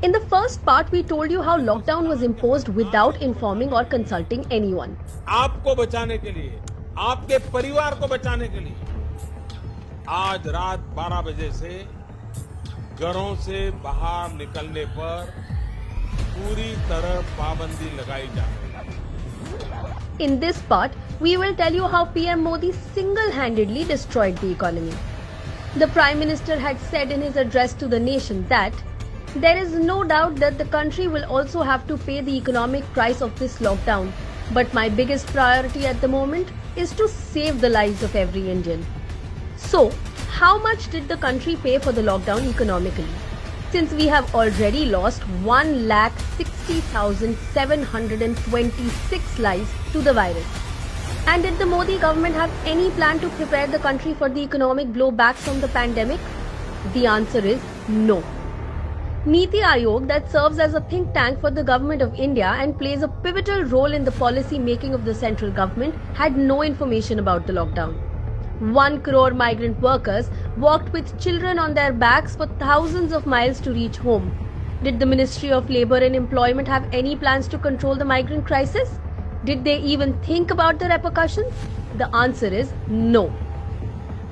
In the first part, we told you how lockdown was imposed without informing or consulting anyone. आपको बचाने के लिए, आपके परिवार को बचाने के लिए आज रात 12 बजे से घरों से बाहर निकलने पर पूरी तरह पाबंदी लगाई जा रही है. In this part, we will tell you how PM Modi single-handedly destroyed the economy. The Prime Minister had said in his address to the nation that there is no doubt that the country will also have to pay the economic price of this lockdown. But my biggest priority at the moment is to save the lives of every Indian. So, how much did the country pay for the lockdown economically? Since we have already lost 1,60,726 lives to the virus. And did the Modi government have any plan to prepare the country for the economic blowback from the pandemic? The answer is no. Niti Aayog, that serves as a think tank for the government of India and plays a pivotal role in the policy making of the central government, had no information about the lockdown. 1 crore migrant workers walked with children on their backs for thousands of miles to reach home. Did the Ministry of Labour and Employment have any plans to control the migrant crisis? Did they even think about the repercussions? The answer is no.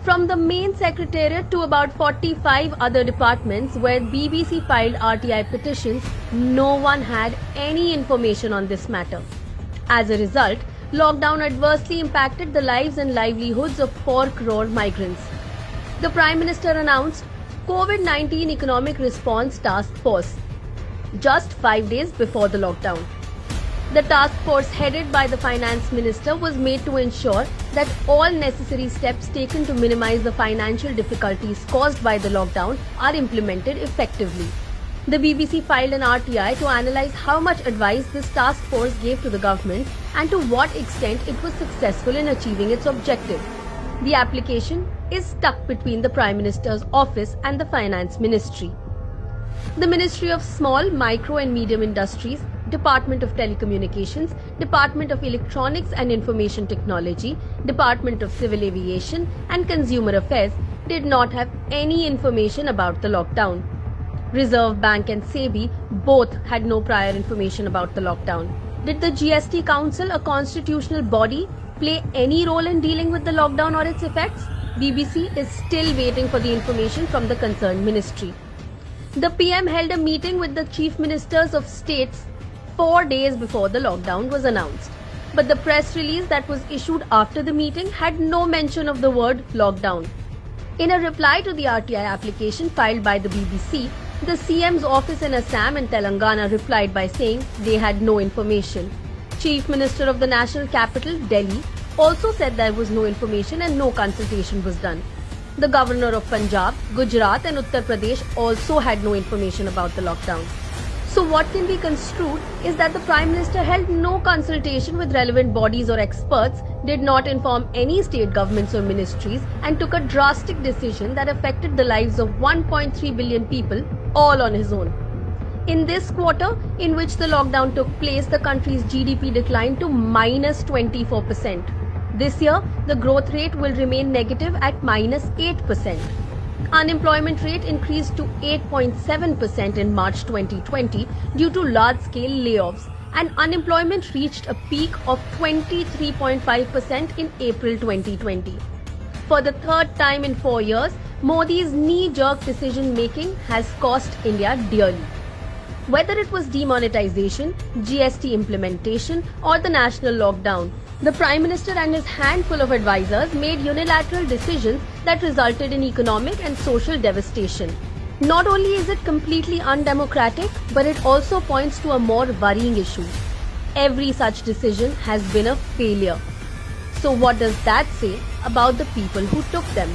From the main secretariat to about 45 other departments where BBC filed RTI petitions, no one had any information on this matter. As a result, lockdown adversely impacted the lives and livelihoods of 4 crore migrants. The Prime Minister announced COVID-19 Economic Response Task Force just 5 days before the lockdown. The task force headed by the Finance Minister was made to ensure that all necessary steps taken to minimize the financial difficulties caused by the lockdown are implemented effectively. The BBC filed an RTI to analyse how much advice this task force gave to the government and to what extent it was successful in achieving its objective. The application is stuck between the Prime Minister's office and the Finance Ministry. The Ministry of Small, Micro and Medium Industries, Department of Telecommunications, Department of Electronics and Information Technology, Department of Civil Aviation and Consumer Affairs did not have any information about the lockdown. Reserve Bank and SEBI both had no prior information about the lockdown. Did the GST Council, a constitutional body, play any role in dealing with the lockdown or its effects? BBC is still waiting for the information from the concerned ministry. The PM held a meeting with the chief ministers of states 4 days before the lockdown was announced. But the press release that was issued after the meeting had no mention of the word lockdown. In a reply to the RTI application filed by the BBC, the CM's office in Assam and Telangana replied by saying they had no information. Chief Minister of the national capital, Delhi, also said there was no information and no consultation was done. The Governor of Punjab, Gujarat and Uttar Pradesh also had no information about the lockdown. So what can be construed is that the Prime Minister held no consultation with relevant bodies or experts, did not inform any state governments or ministries and took a drastic decision that affected the lives of 1.3 billion people all on his own. In this quarter, in which the lockdown took place, the country's GDP declined to minus 24%. This year, the growth rate will remain negative at minus 8%. Unemployment rate increased to 8.7% in March 2020 due to large-scale layoffs, and unemployment reached a peak of 23.5% in April 2020. For the third time in 4 years, Modi's knee-jerk decision-making has cost India dearly. Whether it was demonetization, GST implementation or the national lockdown, the Prime Minister and his handful of advisors made unilateral decisions that resulted in economic and social devastation. Not only is it completely undemocratic, but it also points to a more worrying issue. Every such decision has been a failure. So what does that say about the people who took them?